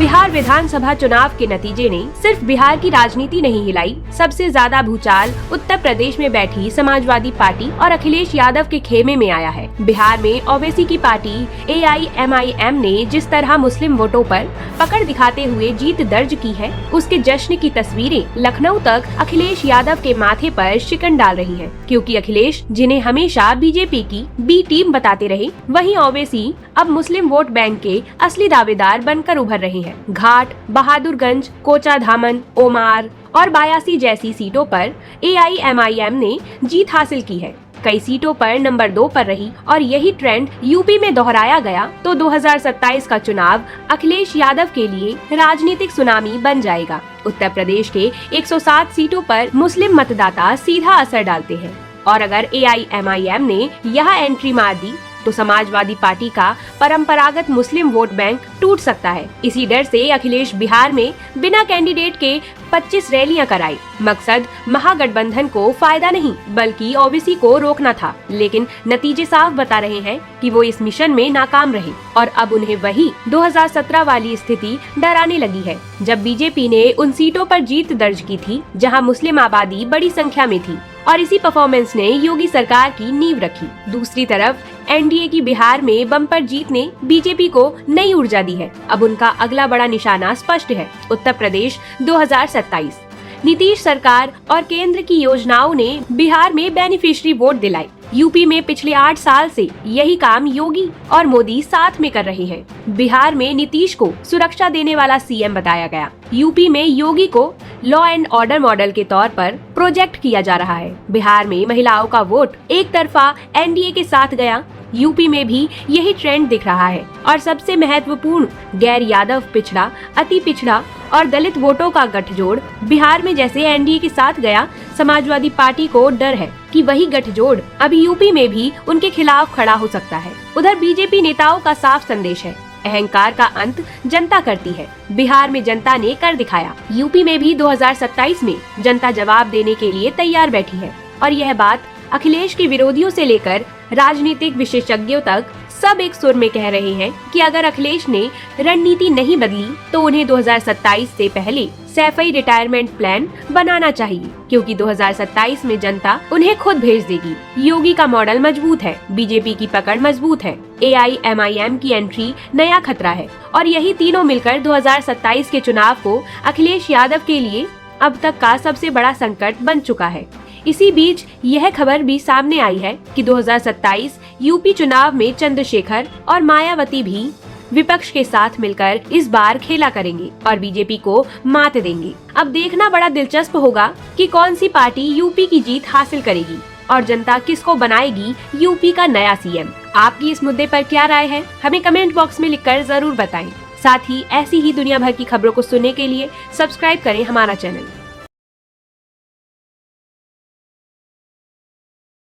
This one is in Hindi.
बिहार विधानसभा चुनाव के नतीजे ने सिर्फ बिहार की राजनीति नहीं हिलाई, सबसे ज्यादा भूचाल उत्तर प्रदेश में बैठी समाजवादी पार्टी और अखिलेश यादव के खेमे में आया है। बिहार में ओवैसी की पार्टी AIMIM ने जिस तरह मुस्लिम वोटों पर पकड़ दिखाते हुए जीत दर्ज की है, उसके जश्न की तस्वीरें लखनऊ तक अखिलेश यादव के माथे पर शिकन डाल रही है, क्योंकि अखिलेश, जिन्हें हमेशा बीजेपी की बी टीम बताते रहे, वहीं ओवैसी अब मुस्लिम वोट बैंक के असली दावेदार बनकर उभर रहे हैं। घाट, बहादुरगंज, कोचाधामन, ओमार और बायासी जैसी सीटों पर AIMIM ने जीत हासिल की है। कई सीटों पर नंबर 2 पर रही और यही ट्रेंड यूपी में दोहराया गया तो 2027 का चुनाव अखिलेश यादव के लिए राजनीतिक सुनामी बन जाएगा। उत्तर प्रदेश के 107 सीटों पर मुस्लिम मतदाता सीधा असर डालते हैं और अगर AIMIM ने यहाँ एंट्री मार दी तो समाजवादी पार्टी का परंपरागत मुस्लिम वोट बैंक टूट सकता है। इसी डर से अखिलेश बिहार में बिना कैंडिडेट के 25 रैलियां कराई। मकसद महागठबंधन को फायदा नहीं बल्कि ओवैसी को रोकना था, लेकिन नतीजे साफ बता रहे हैं कि वो इस मिशन में नाकाम रहे और अब उन्हें वही 2017 वाली स्थिति डराने लगी है, जब बीजेपी ने उन सीटों पर जीत दर्ज की थी जहां मुस्लिम आबादी बड़ी संख्या में थी और इसी परफॉर्मेंस ने योगी सरकार की नींव रखी। दूसरी तरफ NDA की बिहार में बम्पर जीत ने बीजेपी को नई ऊर्जा दी है। अब उनका अगला बड़ा निशाना स्पष्ट है, उत्तर प्रदेश 2027। नीतीश सरकार और केंद्र की योजनाओं ने बिहार में बेनिफिशियरी वोट दिलाई। यूपी में पिछले 8 साल से यही काम योगी और मोदी साथ में कर रहे हैं। बिहार में नीतीश को सुरक्षा देने वाला CM बताया गया। यूपी में योगी को लॉ एंड ऑर्डर मॉडल के तौर पर प्रोजेक्ट किया जा रहा है। बिहार में महिलाओं का वोट एक तरफा NDA के साथ गया। यूपी में भी यही ट्रेंड दिख रहा है और सबसे महत्वपूर्ण, गैर यादव पिछड़ा, अति पिछड़ा और दलित वोटों का गठजोड़ बिहार में जैसे NDA के साथ गया। समाजवादी पार्टी को डर है कि वही गठजोड़ अभी यूपी में भी उनके खिलाफ खड़ा हो सकता है। उधर बीजेपी नेताओं का साफ संदेश है, अहंकार का अंत जनता करती है। बिहार में जनता ने कर दिखाया, यूपी में भी 2027 में जनता जवाब देने के लिए तैयार बैठी है और यह बात अखिलेश के विरोधियों से लेकर राजनीतिक विशेषज्ञों तक सब एक सुर में कह रहे हैं कि अगर अखिलेश ने रणनीति नहीं बदली तो उन्हें 2027 से पहले सैफई रिटायरमेंट प्लान बनाना चाहिए, क्योंकि 2027 में जनता उन्हें खुद भेज देगी। योगी का मॉडल मजबूत है, बीजेपी की पकड़ मजबूत है, AIMIM की एंट्री नया खतरा है और यही तीनों मिलकर 2027 के चुनाव को अखिलेश यादव के लिए अब तक का सबसे बड़ा संकट बन चुका है। इसी बीच यह खबर भी सामने आई है कि 2027 यूपी चुनाव में चंद्रशेखर और मायावती भी विपक्ष के साथ मिलकर इस बार खेला करेंगे और बीजेपी को मात देंगे। अब देखना बड़ा दिलचस्प होगा कि कौन सी पार्टी यूपी की जीत हासिल करेगी और जनता किसको बनाएगी यूपी का नया CM। आपकी इस मुद्दे पर क्या राय है, हमें कमेंट बॉक्स में लिखकर जरूर बताएं। साथ ही ऐसी ही दुनिया भर की खबरों को सुनने के लिए सब्सक्राइब करें हमारा चैनल।